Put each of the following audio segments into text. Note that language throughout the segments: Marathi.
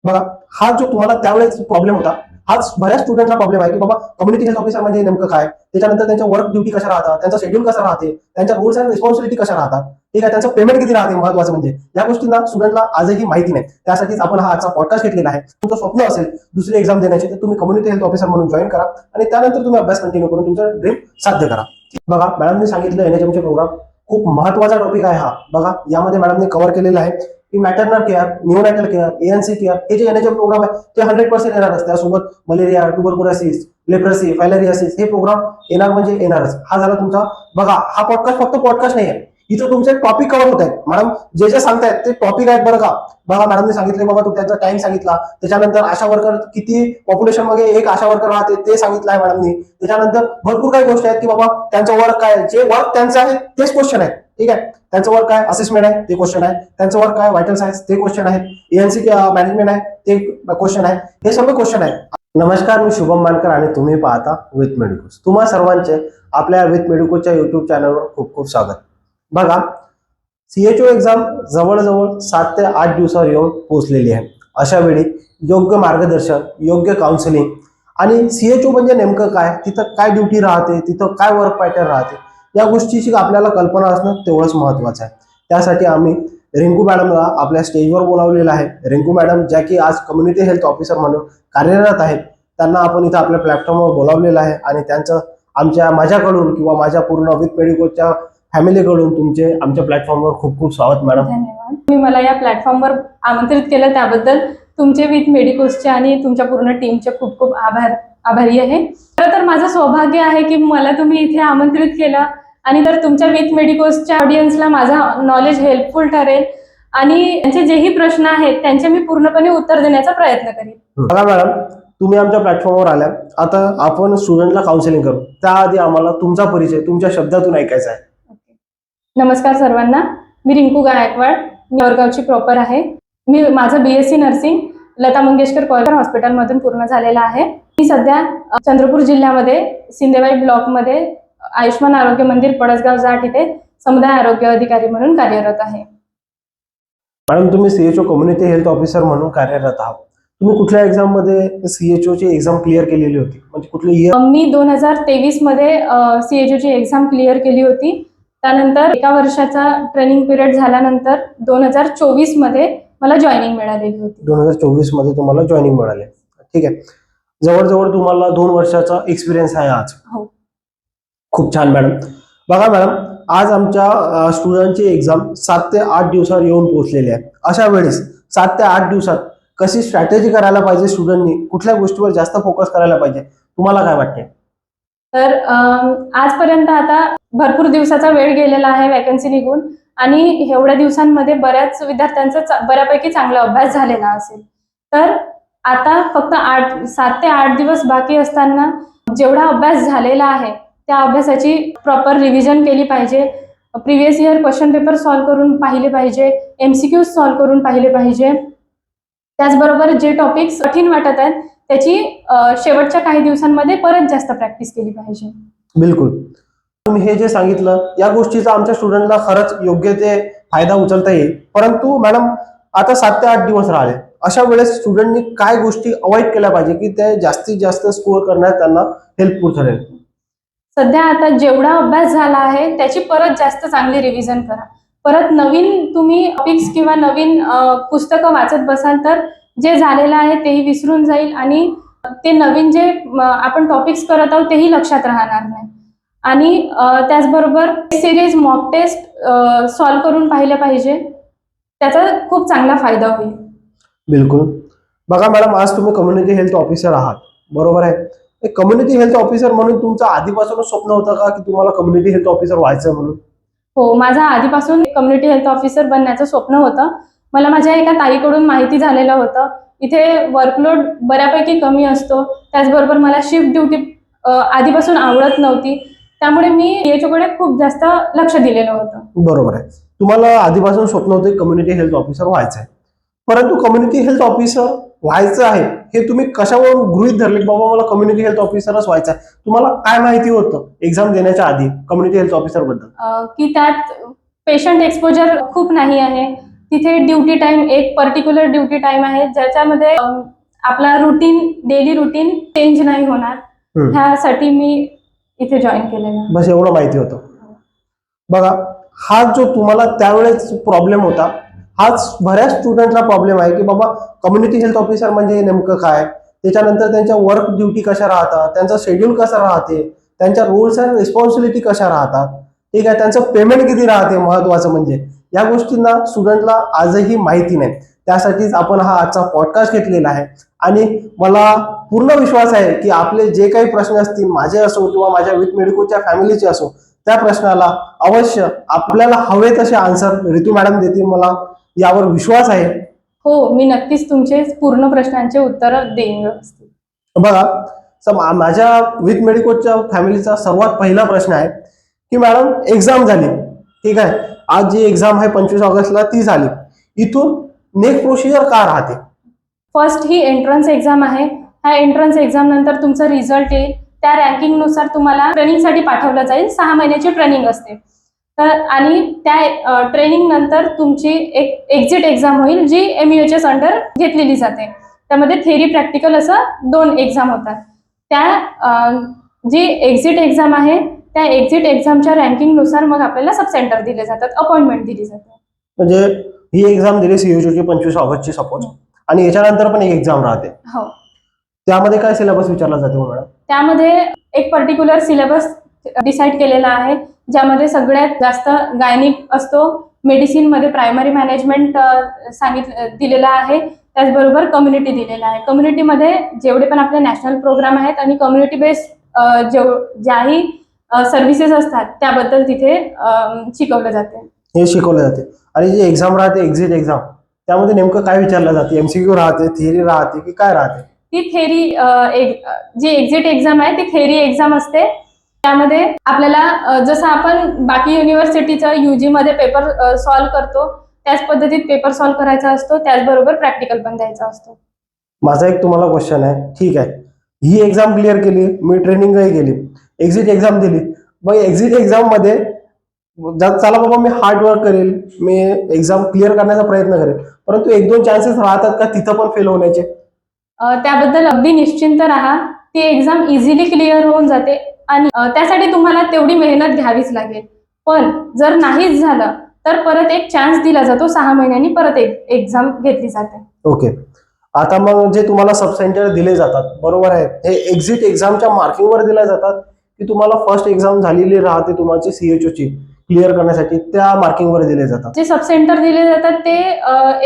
बघा, हा जो तुम्हाला त्यावेळेस प्रॉब्लेम होता, हाच बऱ्याच स्टुडंटला प्रॉब्लेम आहे की बाबा कम्युनिटी हेल्थ ऑफिसर म्हणजे नेमकं काय, त्याच्यानंतर त्यांच्या वर्क ड्युटी कशा राहतात, त्यांचा शेड्यूल कसा राहते, त्यांच्या रूल्स अँड रिस्पॉन्सिबिलिटी कशा राहतात, ठीक आहे, त्यांचं पेमेंट किती राहते, महत्वाचं म्हणजे या गोष्टींना स्टुडंटला आजही माहिती नाही. त्यासाठीच आपण हा आजचा पॉडकास्ट घेतलेला आहे. तुमचं स्वप्न असेल दुसरी एक्झाम देण्याची, तर तुम्ही कम्युनिटी हेल्थ ऑफिसर म्हणून जॉईन करा आणि त्यानंतर तुम्ही अभ्यास कंटिन्यू करून तुमचं ड्रीम साध्य करा. बघा, मॅडमने सांगितलं एनएचएमचे प्रोग्राम खूप महत्वाचा टॉपिक आहे हा. बघा, यामध्ये मॅडमने कव्हर केलेला आहे की maternal care, neonatal care, ANC care, हे जे एनएचएम प्रोग्राम आहे ते 100% येणार असते. त्यासोबत मलेरिया, ट्युबरकुलोसिस, लेप्रेसी, फायलेरियासिस हे प्रोग्राम येणार म्हणजे येणारच. हा झाला तुमचा. बघा, हा पॉडकास्ट फक्त पॉडकास्ट नाही आहे, इथं तुमचे टॉपिक कव्हर होत आहेत. मॅडम जे जे सांगतायत ते टॉपिक आहेत बरं का. बघा, मॅडमने सांगितले बाबा तू त्यांचा टाइम सांगितला, त्याच्यानंतर आशा वर्कर किती पॉप्युलेशन मध्ये एक आशा वर्कर राहते ते सांगितलं आहे मॅडमनी. त्याच्यानंतर भरपूर काही गोष्टी आहेत की बाबा त्यांचं वर्क काय, जे वर्क त्यांचं आहे तेच क्वेश्चन आहे, ठीक आहे. त्यांचं वर्क काय, असेसमेंट आहे ते क्वेश्चन आहे, त्यांचं वर्क काय व्हायटल सायन्स ते क्वेश्चन आहे, एएनसी मॅनेजमेंट आहे ते क्वेश्चन आहे, हे सर्व क्वेश्चन आहे. नमस्कार, मी शुभम मानकर आणि तुम्ही पाहता विथ मेडिकोस. तुम्हा सर्वांचे आपल्या विथ मेडिकोसच्या युट्यूब चॅनलवर खूप खूप स्वागत. बघा, सीएचओ एक्झाम जवळजवळ 7 ते 8 दिवसावर येऊन पोहोचलेली आहे. अशा वेळी योग्य मार्गदर्शन, योग्य काउन्सिलिंग आणि सीएचओ म्हणजे नेमकं काय, तिथं काय ड्युटी राहते, तिथं काय वर्क पॅटर्न राहते, या गोष्टीची आपल्याला कल्पना असणं तेवढंच महत्वाचं आहे. त्यासाठी आम्ही रिंकू मॅडमला आपल्या स्टेजवर बोलावलेलं आहे. रिंकू मॅडम ज्या की आज कम्युनिटी हेल्थ ऑफिसर म्हणून कार्यरत आहेत, त्यांना आपण इथं आपल्या प्लॅटफॉर्मवर बोलावलेलं आहे आणि त्यांचं माझ्याकडून किंवा माझ्या पूर्ण विथ मेडिकोसच्या फॅमिलीकडून तुमचे आमच्या प्लॅटफॉर्मवर खूप खूप स्वागत मॅडम. धन्यवाद. तुम्ही मला या प्लॅटफॉर्मवर आमंत्रित केलं त्याबद्दल तुमचे विथ मेडिकोसचे आणि तुमच्या पूर्ण टीमचे खूप खूप आभारी आहे. खरं तर माझं सौभाग्य आहे की मला तुम्ही इथे आमंत्रित केलं आणि तर तुमच्या विथ मेडिकोसच्या ऑडियन्सला माझा नॉलेज हेल्पफुल ठरेल आणि त्यांचे जेही प्रश्न आहेत त्यांचे मी पूर्णपणे उत्तर देण्याचा प्रयत्न करेन. बघा मॅडम, तुम्ही आमच्या प्लॅटफॉर्मवर आल्या, आता आपण स्टुडंटला काउन्सिलिंग करू. त्याआधी आम्हाला तुमचा परिचय तुमच्या शब्दातून ऐकायचा आहे. नमस्कार सर्वांना, मी रिंकू गायकवाड, मी वरगावची प्रॉपर आहे. माझं BSc nursing Lata Mangeshkar college हॉस्पिटलमधून पूर्ण झालेलं आहे. मी सध्या चंद्रपूर जिल्ह्यामध्ये सिंदेवाई ब्लॉकमध्ये आयुष्मान आरोग्य मंदिर पडसगाव जाट इथे समुदाय आरोग्य अधिकारी म्हणून कार्यरत आहे. मॅडम, तुम्ही सीएचओ कम्युनिटी हेल्थ ऑफिसर म्हणून कार्यरत आहात. तुम्ही कुठल्या एक्झाम मध्ये सीएचओ ची एक्झाम क्लिअर केलेली होती, म्हणजे कुठली इयर? मी 2023 मध्ये सीएचओ ची एक्झाम क्लिअर केली होती. त्यानंतर 1 वर्षाचा ट्रेनिंग पिरियड झाल्यानंतर 2024 मध्ये मला जॉईनिंग मिळालेली होती. 2024 मध्ये तुम्हाला जॉईनिंग मिळाले, ठीक आहे. जवळजवळ तुम्हाला 2 वर्षाचा एक्सपिरियन्स आहे आज. हो, खूप छान मॅडम. बघा मॅडम, आज आमच्या स्टुडंटची एक्झाम 7 ते 8 दिवसावर येऊन पोहोचलेली आहे. अशा वेळेस 7 ते 8 दिवसात कशी स्ट्रॅटेजी करायला पाहिजे, स्टुडंटनी कुठल्या गोष्टीवर जास्त फोकस करायला पाहिजे, तुम्हाला काय वाटते? तर आजपर्यंत आता भरपूर दिवसाचा वेळ गेलेला आहे वॅकन्सी निघून आणि एवढ्या दिवसांमध्ये बऱ्याच विद्यार्थ्यांचा बऱ्यापैकी चांगला अभ्यास झालेला असेल. तर आता फक्त 7 ते 8 दिवस बाकी असताना जेवढा अभ्यास झालेला आहे त्या अभ्यासाची प्रॉपर रिव्हिजन केली पाहिजे. Previous year question paper solve करून पाहिले पाहिजे, MCQs सॉल्व्ह करून पाहिले पाहिजे. त्याचबरोबर जे टॉपिक्स कठीण वाटत आहेत त्याची शेवटच्या काही दिवसांमध्ये परत जास्त प्रॅक्टिस केली पाहिजे. बिलकुल. तुम्ही हे जे सांगितलं या गोष्टीचा आमच्या स्टुडंटला खरंच योग्य ते फायदा उचलता येईल. परंतु मॅडम, आता 7 ते 8 दिवस राहिले, अशा वेळेस स्टुडंटनी काय गोष्टी अवॉइड केल्या पाहिजे की ते जास्तीत जास्त स्कोअर करण्यात त्यांना हेल्पफुल ठरेल? सध्या आता जेवढा अभ्यास झाला आहे त्याची परत जास्त चांगली रिव्हिजन करा. परत नवीन तुम्ही टॉपिक्स किंवा नवीन पुस्तकं वाचत बसाल तर जे झालेलं आहे तेही विसरून जाईल आणि ते नवीन जे आपण टॉपिक्स करत आहोत तेही लक्षात राहणार नाही. आणि त्याचबरोबर सिरीज मॉक टेस्ट सॉल्व्ह करून पाहिले पाहिजे, त्याचा खूप चांगला फायदा होईल. बिलकुल. बघा मॅडम, आज तुम्ही कम्युनिटी हेल्थ ऑफिसर आहात, बरोबर आहे. कम्युनिटी हेल्थ ऑफिसर म्हणून तुमचं आधीपासूनच स्वप्न होतं का की तुम्हाला कम्युनिटी हेल्थ ऑफिसर व्हायचं म्हणून? हो, माझं आधीपासून कम्युनिटी हेल्थ ऑफिसर बनण्याचं स्वप्न होतं. मला माझ्या एका ताईकडून माहिती झालेलं होतं इथे वर्कलोड बऱ्यापैकी कमी असतो. त्याचबरोबर मला शिफ्ट ड्युटी आधीपासून आवडत नव्हती, त्यामुळे मी याच्याकडे खूप जास्त लक्ष दिलेलं होतं. बरोबर आहे. तुम्हाला आधीपासून स्वप्न होते कम्युनिटी हेल्थ ऑफिसर व्हायचं आहे, परंतु कम्युनिटी हेल्थ ऑफिसर व्हायचं आहे हे तुम्ही कशावरून गृहीत धरले बाबा मला कम्युनिटी हेल्थ ऑफिसरच व्हायचं आहे? तुम्हाला काय माहिती होतं एक्झाम देण्याच्या आधी कम्युनिटी हेल्थ ऑफिसर बद्दल? की त्यात पेशंट एक्सपोजर खूप नाही आहे तिथे ड्युटी टाइम, एक पर्टिक्युलर ड्युटी टाइम आहे ज्याच्यामध्ये आपला डेली रुटीन चेंज नाही होणार. ह्यासाठी मी इथे जॉईन केलेलं आहे. बस एवढं माहिती होतं. बघा, हा जो तुम्हाला त्यावेळेस प्रॉब्लेम होता, हाच बऱ्याच स्टुडंटला प्रॉब्लेम आहे की बाबा कम्युनिटी हेल्थ ऑफिसर म्हणजे नेमकं काय, त्याच्यानंतर त्यांच्या वर्क ड्युटी कशा राहतात, त्यांचं शेड्यूल कसं राहते, त्यांच्या रूल्स अँड रिस्पॉन्सिबिलिटी कशा राहतात, ठीक आहे, त्यांचं पेमेंट किती राहते, महत्वाचं म्हणजे या गोष्टींना स्टुडंटला आजही माहिती नाही. त्यासाठीच आपण हा आजचा पॉडकास्ट घेतलेला आहे. आणि मला पूर्ण विश्वास आहे की आपले जे काही प्रश्न असतील, माझे असो किंवा माझ्या विथ मेडिकोच्या फॅमिलीचे असो, त्या प्रश्नाला अवश्य आपल्याला हवे तसे आन्सर रितू मॅडम देतील. मला यावर विश्वास आहे. हो, मी नक्कीच तुमचे पूर्ण प्रश्नांचे उत्तर देईन व्यवस्थित. बघा, माझ्या विथ मेडिकोच्या फॅमिलीचा सर्वात पहिला प्रश्न आहे की मॅडम एक्झाम झाली, ठीक आहे, आज जी एक्झाम आहे 25 ऑगस्टला ती झाली, इथून नेक्स्ट प्रोसिजर काय राहते? फर्स्ट ही एंट्रन्स एक्झाम आहे. ह्या एंट्रन्स एक्झाम नंतर तुमचा रिझल्ट येईल. त्या रँकिंगनुसार तुम्हाला ट्रेनिंगसाठी पाठवलं जाईल. 6 महिन्याची ट्रेनिंग असते. तर आणि त्या ट्रेनिंग नंतर तुमची एक एक्झिट एक्झाम होईल जी MEHS अंडर घेतलेली जाते. त्यामध्ये थेरी प्रॅक्टिकल असं 2 एक्झाम होतात. त्या जी एक्झिट एक्झाम आहे त्या एक्झिट एक्झामच्या रँकिंगनुसार मग आपल्याला सब सेंटर दिले जातात, अपॉइंटमेंट दिली जाते. म्हणजे ही एक्झाम दिली सीयूची 25 ऑगस्टची सपोज, आणि याच्यानंतर पण एक एक्झाम राहते. हो. त्यामध्ये काय सिलेबस विचारला जातो मॅडम? त्यामध्ये एक पर्टिक्युलर सिलेबस डिसाईड केलेला आहे ज्यामध्ये सगळ्यात जास्त गायनिक असतो, मेडिसिन मध्ये प्रायमरी मॅनेजमेंट दिलेला आहे, त्याचबरोबर कम्युनिटी दिलेला आहे. कम्युनिटीमध्ये जेवढे पण आपले नॅशनल प्रोग्राम आहेत आणि कम्युनिटी बेस्ड ज्याही सर्व्हिसेस असतात त्याबद्दल तिथे शिकवलं जाते. हे शिकवलं जाते. आणि जी एक्झाम राहते एक्झिट एक्झाम, त्यामध्ये नेमकं काय विचारलं जाते? MCQ राहते, थिअरी राहते की काय राहते? ती थेरी जी एक्झिट एक्झाम आहे ती थेरी एक्झाम असते. त्यामध्ये आपल्याला जसं आपण बाकी युनिव्हर्सिटीचा UG मध्ये पेपर सॉल्व्ह करतो त्याच पद्धतीत पेपर सॉल्व्ह करायचा असतो, त्याचबरोबर प्रॅक्टिकल पण द्यायचा असतो. माझा एक तुम्हाला क्वेश्चन आहे, ठीक आहे, ही एक्झाम क्लिअर केली, मी ट्रेनिंगही केली, एक्झिट एक्झाम दिली, मग एक्झिट एक्झाम मध्ये चला बाबा मी हार्ड वर्क करेल, मी एक्झाम क्लिअर करण्याचा प्रयत्न करेल, परंतु 1-2 चान्सेस राहतात का तिथं पण फेल होण्याचे? त्याबद्दल अगदी निश्चिंत राहा. ती एक्झाम इझिली क्लिअर होऊन जाते आणि त्यासाठी तुम्हाला तेवढी मेहनत घ्यावीच लागेल. पण जर नाहीच झालं तर परत एक चान्स दिला जातो. 6 महिन्यांनी परत एक एक्झाम घेतली जाते. ओके. आता मग जे तुम्हाला सब सेंटर दिले जातात, बरोबर आहे, हे एक्झिट एक्झामच्या मार्किंगवर दिले जातात की तुम्हाला फर्स्ट एक्झाम झालेली राहते तुमची CHOची क्लिअर करण्यासाठी त्या मार्किंगवर दिले जातात? जे सब सेंटर दिले जातात ते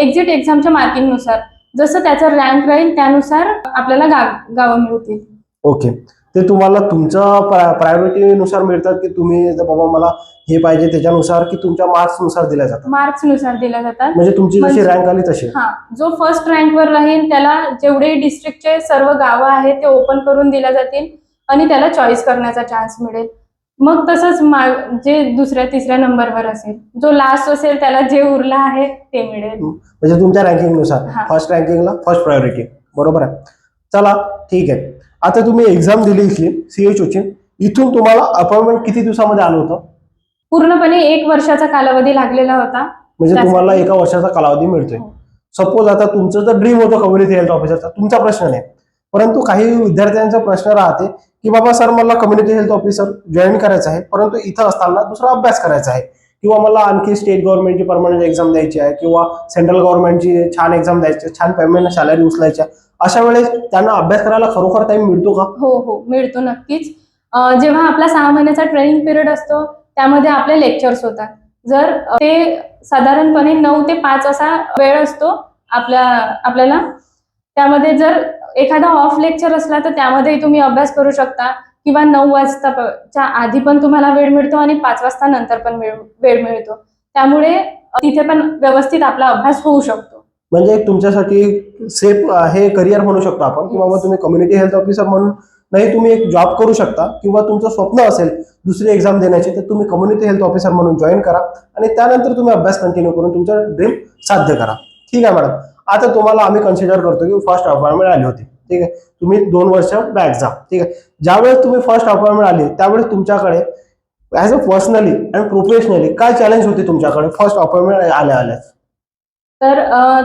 एक्झिट एक्झामच्या मार्किंगनुसार जसं त्याचा रँक राहील त्यानुसार आपल्याला गावं मिळतील. ओके. ते तुम्हाला तुमच्या प्रायोरिटीनुसार मिळतात की तुम्ही बाबा मला हे पाहिजे त्याच्यानुसार, की तुमच्या मार्क्सनुसार दिल्या जातात? मार्क्सनुसार दिल्या जातात. म्हणजे तुमची जशी रँक आली तशी? हा, जो फर्स्ट रँकवर राहील त्याला जेवढे डिस्ट्रिक्टचे सर्व गावं आहेत ते ओपन करून दिल्या जातील आणि त्याला चॉईस करण्याचा चान्स मिळेल. मग तसंच जे 2-3 नंबरवर असेल, जो लास्ट असेल त्याला जे उरला आहे ते मिळेल. म्हणजे तुमच्या रँकिंगनुसार फर्स्ट रँकिंगला फर्स्ट प्रायोरिटी, बरोबर आहे. चला ठीक आहे. आता तुम्ही एक्झाम दिली इथली CHOची, इथून तुम्हाला अपॉइंटमेंट किती दिवसामध्ये आलं होतं? पूर्णपणे 1 वर्षाचा कालावधी लागलेला होता. म्हणजे तुम्हाला 1 वर्षाचा कालावधी मिळतोय. सपोज आता तुमचं तर ड्रीम होतं कम्युनिटी हेल्थ ऑफिसरचा, तुमचा प्रश्न नाही, परंतु काही विद्यार्थ्यांचा प्रश्न राहते की बाबा सर मला कम्युनिटी हेल्थ ऑफिसर जॉईन करायचं आहे, परंतु इथं असताना दुसरा अभ्यास करायचा आहे, किंवा मला आणखी स्टेट गव्हर्नमेंटची परमनंट एक्झाम द्यायची आहे, किंवा सेंट्रल गव्हर्नमेंटची छान एक्झाम द्यायची, छान पेमेंट सॅलरी उचलायची आहे, अशा वेळेस त्यांना अभ्यास करायला खरोखर टाइम मिळतो का? हो, मिळतो नक्कीच. जेव्हा आपला 6 महिन्याचा ट्रेनिंग पिरियड असतो त्यामध्ये आपले लेक्चर्स होतात. जर ते साधारणपणे 9 ते 5 असा वेळ असतो आपल्याला. त्यामध्ये जर एखादा ऑफ लेक्चर असला तर त्यामध्ये तुम्ही अभ्यास करू शकता, किंवा 9 वाजताच्या आधी पण तुम्हाला वेळ मिळतो आणि 5 वाजता नंतर पण वेळ मिळतो. त्यामुळे तिथे पण व्यवस्थित आपला अभ्यास होऊ शकतो. म्हणजे तुमच्यासाठी सेफ हे करिअर म्हणू शकतो आपण, की बाबा तुम्ही कम्युनिटी हेल्थ ऑफिसर म्हणून नाही, तुम्ही एक जॉब करू शकता, किंवा तुमचं स्वप्न असेल दुसरी एक्झाम देण्याची तर तुम्ही कम्युनिटी हेल्थ ऑफिसर म्हणून जॉईन करा आणि त्यानंतर तुम्ही अभ्यास कंटिन्यू करून तुमचं ड्रीम साध्य करा. ठीक आहे मॅडम. आता तुम्हाला आम्ही कन्सिडर करतो की फर्स्ट अपॉइंटमेंट आली होती, ठीक आहे, तुम्ही 2 वर्ष बॅक जा, ठीक आहे. ज्यावेळेस तुम्ही फर्स्ट अपॉइंटमेंट आली त्यावेळेस तुमच्याकडे as a personally and professionally काय चॅलेंज होते तुमच्याकडे फर्स्ट अपॉइंटमेंट आल्यास? तर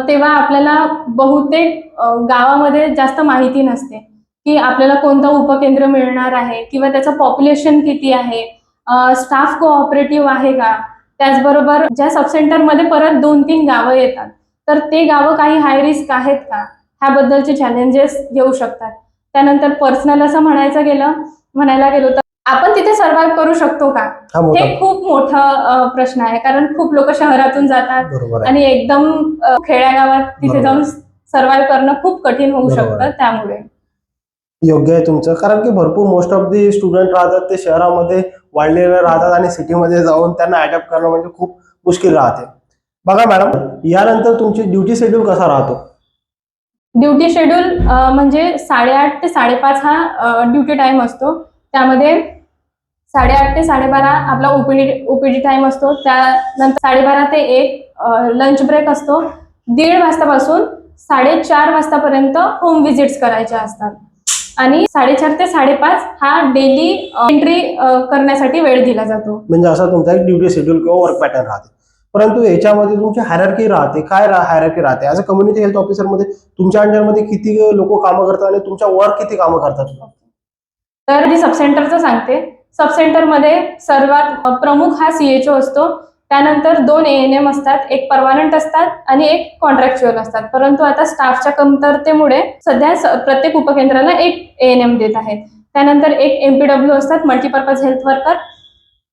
तेव्हा आपल्याला बहुतेक गावामध्ये जास्त माहिती नसते की आपल्याला कोणतं उपकेंद्र मिळणार आहे किंवा त्याचं पॉप्युलेशन किती आहे, स्टाफ कोऑपरेटिव्ह आहे का. त्याचबरोबर ज्या सबसेंटरमध्ये परत 2-3 गावं येतात, तर ते गावं काही हाय रिस्क आहेत का, ह्याबद्दलचे चॅलेंजेस येऊ शकतात. त्यानंतर पर्सनल असं म्हणायला गेलो तर आपण तिथे सर्व्हाइव्ह करू शकतो का, हा मोठा हे खूप मोठा प्रश्न आहे. कारण खूप लोक शहरातून जातात बरोबर आहे. आणि एकदम खेड्यागावात तिथे बरोबर. जाऊन सर्व्हाइव्ह करणं खूप कठीण होऊ बरोबर शकतं. आहे. त्यामुळे योग्य आहे तुमचं, कारण की भरपूर मोस्ट ऑफ दी स्टुडंट राहतात ते शहरामध्ये वाढलेले राहतात आणि सिटीमध्ये जाऊन त्यांना अडॅप्ट करणं म्हणजे खूप मुश्किल राहते. बघा मॅडम, यानंतर तुमची ड्युटी शेड्यूल कसा राहतो? ड्युटी शेड्यूल म्हणजे 8:30 ते 5:30 हा ड्युटी टाइम असतो. त्यामध्ये 8:30 ते 12:30 आपला ओपीडी टाइम असतो. त्यानंतर 12:30 ते 1 लंच ब्रेक असतो. 1:30 वाजतापासून 4:30 वाजतापर्यंत होम व्हिजिट्स करायच्या असतात आणि 4:30 ते 5:30 हा डेली एंट्री करण्यासाठी वेळ दिला जातो. म्हणजे असा तुमचा एक ड्युटी शेड्यूल किंवा वर्क पॅटर्न राहते. परंतु याच्यामध्ये तुमची हायरार्की राहते. काय हायरार्की राहते? As a community health officer मध्ये तुमच्या अंडरमध्ये किती लोक कामं करतात आणि तुमच्या वर्क किती कामं करतात? तर आधी सबसेंटरचं सांगते. सबसेंटरमध्ये सर्वात प्रमुख हा CHO असतो. त्यानंतर 2 ANM असतात, एक परमानंट असतात आणि एक कॉन्ट्रॅक्च्युअल असतात. परंतु आता स्टाफच्या कमतरतेमुळे सध्या प्रत्येक उपकेंद्राला एक ANM देत आहेत. त्यानंतर एक MPW असतात, मल्टीपर्पज हेल्थ वर्कर.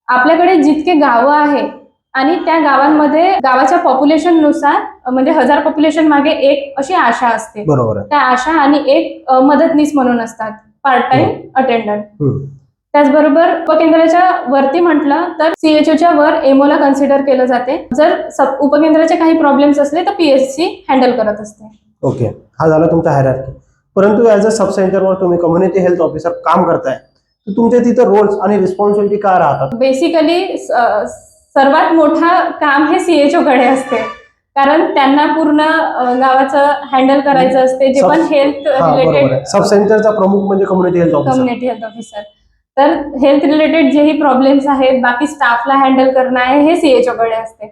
आपल्याकडे जितके गावं आहेत आणि त्या गावांमध्ये गावाच्या पॉप्युलेशन नुसार म्हणजे 1000 पॉप्युलेशन मागे एक अशी आशा असते. बरोबर आहे. त्या आशा आणि एक मदतनीस म्हणून असतात, पार्ट टाइम अटेंडंट. त्याचबरोबर उपकेंद्राच्या वरती म्हटलं तर CHOच्या वर एमओला कन्सिडर केलं जाते. जर उपकेंद्राचे काही प्रॉब्लेम्स असले तर PSC हँडल करत असते. ओके, हा झाला तुमचा हायरार्की. परंतु ॲज अ सब सेंटरवर तुम्ही कम्युनिटी हेल्थ ऑफिसर काम करताय, तर तुमच्या तिथं रोल्स आणि रिस्पॉन्सिबिलिटी काय राहतात? बेसिकली सर्वात मोठा काम हे CHO कडे असते, कारण त्यांना पूर्ण गावाचं हँडल करायचं असते. जे पण हेल्थ रिलेटेड सब सेंटरचा प्रमुख म्हणजे कम्युनिटी हेल्थ ऑफिसर. तर हेल्थ रिलेटेड जेही प्रॉब्लेम्स आहेत, बाकी स्टाफला हँडल करणं आहे, हे CHO कडे असते.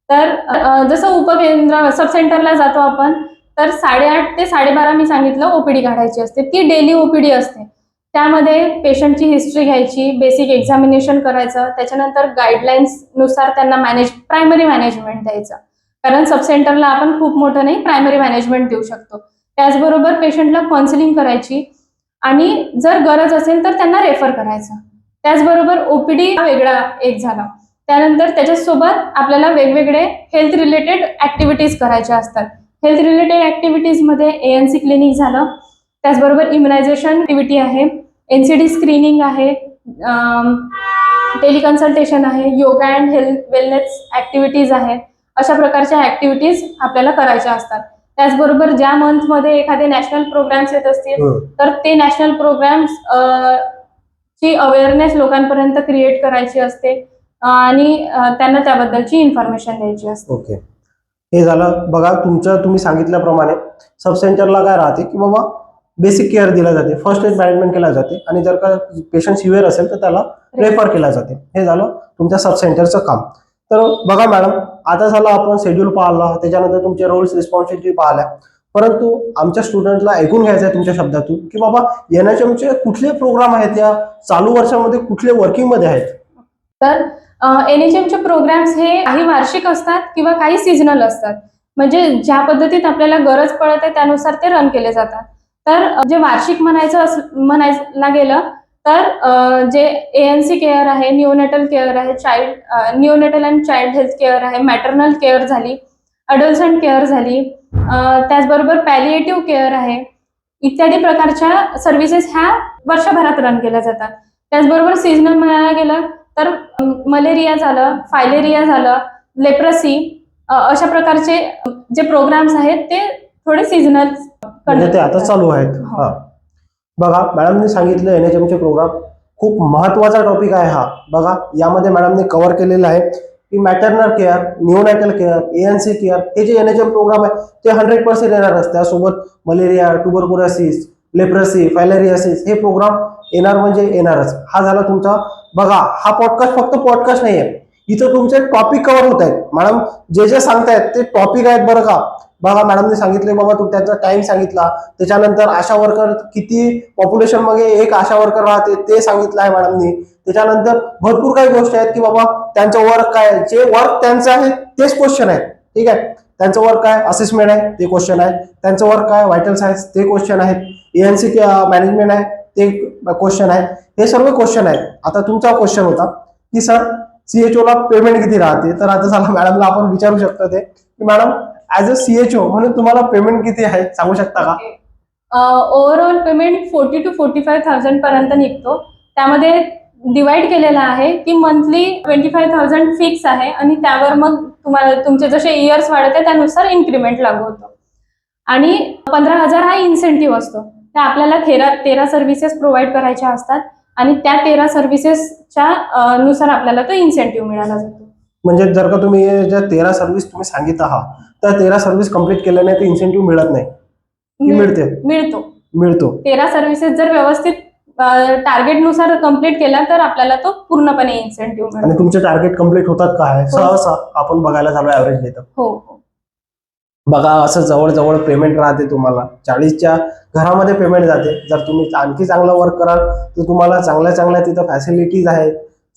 तर जसं उपकेंद्र सब सेंटरला जातो आपण, तर 8:30 ते 12:30 मी सांगितलं ओपीडी काढायची असते. ती डेली ओपीडी असते. त्यामध्ये पेशंटची हिस्ट्री घ्यायची, बेसिक एक्झामिनेशन करायचं, त्याच्यानंतर गाईडलाईन्स नुसार त्यांना प्रायमरी मॅनेजमेंट द्यायचं. कारण सब सेंटरला आपण खूप मोठं नाही, प्रायमरी मॅनेजमेंट देऊ शकतो. त्याचबरोबर पेशंटला काउन्सिलिंग करायची आणि जर गरज असेल तर त्यांना रेफर करायचं. त्याचबरोबर ओपीडी हा वेगळा एक झाला. त्यानंतर त्याच्यासोबत आपल्याला वेगवेगळे हेल्थ रिलेटेड ऍक्टिव्हिटीज करायच्या असतात. हेल्थ रिलेटेड ऍक्टिव्हिटीजमध्ये ANC क्लिनिक झालं, त्याचबरोबर इम्युनायझेशन ऍक्टिव्हिटी आहे, NCD स्क्रीनिंग आहे, टेलिकन्सल्टेशन आहे, yoga and health wellness activities आहेत. अशा प्रकारच्या ऍक्टिव्हिटीज आपल्याला करायच्या असतात. त्याचबरोबर ज्या मंथमध्ये एखादे नॅशनल प्रोग्राम्स येत असतील तर ते नॅशनल प्रोग्राम्स ची अवेअरनेस लोकांपर्यंत क्रिएट करायची असते आणि त्यांना त्याबद्दलची इन्फॉर्मेशन द्यायची असते. ओके, हे झालं. बघा, तुम्ही सांगितल्याप्रमाणे सब सेंटरला काय राहते की बाबा बेसिक केअर दिला जाते, फर्स्ट एड मॅनेजमेंट केला जाते आणि जर का पेशंट सिव्हिअर असेल तर त्याला रेफर केला जाते. हे झालं तुमच्या सब सेंटरचं काम. तर बघा मॅडम, आता झालं आपण शेड्यूल पाहिला, त्याच्यानंतर तुमचे रोल्स रिस्पॉन्सिबिलिटी पाहिल्या. परंतु आमच्या स्टुडंटला ऐकून घ्यायचं आहे तुमच्या शब्दातून की बाबा NHMचे कुठले प्रोग्राम आहेत, या चालू वर्षामध्ये कुठले वर्किंग मध्ये आहेत? तर NHMचे प्रोग्राम्स हे काही वार्षिक असतात किंवा काही सीझनल असतात. म्हणजे ज्या पद्धतीत आपल्याला गरज पडत आहे त्यानुसार ते रन केले जातात. तर जे वार्षिक म्हणायला गेलं तर जे ANC केअर आहे, निओनेटल केअर आहे, neonatal and child health care आहे, मॅटर्नल केअर झाली, अडोलसंट केअर झाली, त्याचबरोबर पॅलिएटिव्ह केअर आहे, इत्यादी प्रकारच्या सर्व्हिसेस ह्या वर्षभरात रन केल्या जातात. त्याचबरोबर सीझनल म्हणायला गेलं तर मलेरिया झालं, फायलेरिया झालं, लेप्रसी, अशा प्रकारचे जे प्रोग्राम्स आहेत ते थोडे सीझनल म्हणजे ते आता चालू आहेत. हा, बघा मॅडमने सांगितलं NHMचे प्रोग्राम खूप महत्वाचा टॉपिक आहे हा. बघा, यामध्ये मॅडमने कव्हर केलेलं आहे की maternal care, neonatal care, ANC care, हे जे NHM प्रोग्राम आहे ते 100% येणारच. त्यासोबत मलेरिया, ट्युबरकुलोसिस, लेप्रसी, फायलेरियासिस हे प्रोग्राम येणार म्हणजे येणारच. हा झाला तुमचा. बघा, हा पॉडकास्ट फक्त पॉडकास्ट नाही आहे, इथं तुमचे टॉपिक कव्हर होत आहेत. मॅडम जे जे सांगतायत ते टॉपिक आहेत बरं का. बघा मॅडमने सांगितले बाबा तू त्यांचा टाइम सांगितला, त्याच्यानंतर आशा वर्कर किती पॉप्युलेशन मध्ये एक आशा वर्कर राहते ते सांगितलं आहे मॅडमनी. त्याच्यानंतर भरपूर काही गोष्टी आहेत की बाबा त्यांचं वर्क काय, जे वर्क त्यांचं आहे तेच क्वेश्चन आहेत. ठीक आहे, त्यांचं वर्क काय असेसमेंट आहे ते क्वेश्चन आहे, त्यांचं वर्क काय व्हायटल सायन्स ते क्वेश्चन आहेत, एएनसी मॅनेजमेंट आहे ते क्वेश्चन आहे. हे सर्व क्वेश्चन आहेत. आता तुमचा क्वेश्चन होता की सर सीएचओ ला पेमेंट किती राहते, तर आता चला मॅडमला आपण विचारू शकतो ते की मॅडम ऍज अ सीएचओ म्हणून तुम्हाला पेमेंट किती आहे सांगू शकता का? ओव्हरऑल पेमेंट 40 to 45,000 पर्यंत निघतो. त्यामध्ये डिवाइड केलेला आहे की मंथली 25,000 फिक्स आहे आणि त्यावर मग तुम्हाला तुमचे जसे इयर्स वाढते त्यानुसार इन्क्रीमेंट लागू होतो. आणि 15,000 हा इन्सेंटिव्ह असतो. त्या आपल्याला 13 सर्व्हिसेस प्रोव्हाइड करायच्या असतात आणि त्या 13 सर्व्हिसेसच्या नुसार आपल्याला तो इन्सेंटिव्ह मिळाला जातो. म्हणजे जर का तुम्ही ज्या 13 सर्व्हिस तुम्ही सांगितलं आहात त्या 13 सर्व्हिस कंप्लीट केल्या नाही तर इन्सेंटिव्ह मिळत नाही की मिळते? मिळतो. 13 सर्व्हिसेस जर व्यवस्थित टार्गेट नुसार कंप्लीट केला तर आपल्याला तो पूर्णपणे इन्सेंटिव्ह मिळतो. आणि तुमचे टार्गेट कंप्लीट होतात काय सहसा आपण बघायला झालो ऍव्हरेज देतो. हो. बघा असं जवळजवळ पेमेंट राहते तुम्हाला 40च्या घरामध्ये पेमेंट जाते. जर तुम्ही आणखी चांगलं वर्क कराल तर तुम्हाला चांगल्या चांगल्या तिथं फॅसिलिटीज आहेत,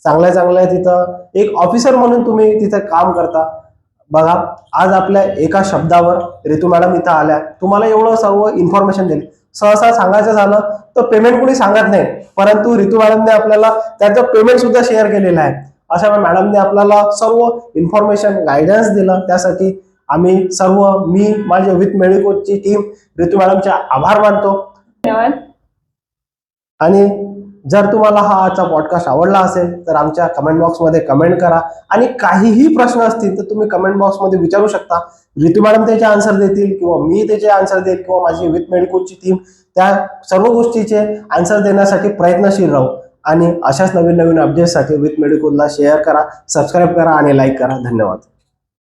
चांगल्या चांगल्या तिथं एक ऑफिसर म्हणून तुम्ही तिथं काम करता. बघा आज आपल्या एका शब्दावर रितू मॅडम इथं आल्या, तुम्हाला एवढं सर्व इन्फॉर्मेशन दिली. सहसा सांगायचं झालं तर पेमेंट कोणी सांगत नाही, परंतु रितू मॅडमने आपल्याला त्याचं पेमेंट सुद्धा शेअर केलेलं आहे. अशा मॅडमने आपल्याला सर्व इन्फॉर्मेशन गायडन्स दिलं. त्यासाठी आम्ही सर्व मी माझ्या विथ मेडिकोची टीम रितू मॅडमचे आभार मानतो. धन्यवाद. आणि जर तुम्हाला हा आजचा पॉडकास्ट आवडला असेल तर आमच्या कमेंट बॉक्समध्ये कमेंट करा आणि काहीही प्रश्न असतील तर तुम्ही कमेंट बॉक्समध्ये विचारू शकता. रितू मॅडम त्याचे आन्सर देतील किंवा मी त्याचे आन्सर देईल किंवा माझी विथ मेडिकोची टीम त्या सर्व गोष्टीचे आन्सर देण्यासाठी प्रयत्नशील राहू. आणि अशाच नवीन नवीन अपडेट्ससाठी विथ मेडिकोला शेअर करा, सबस्क्राईब करा आणि लाईक करा. धन्यवाद.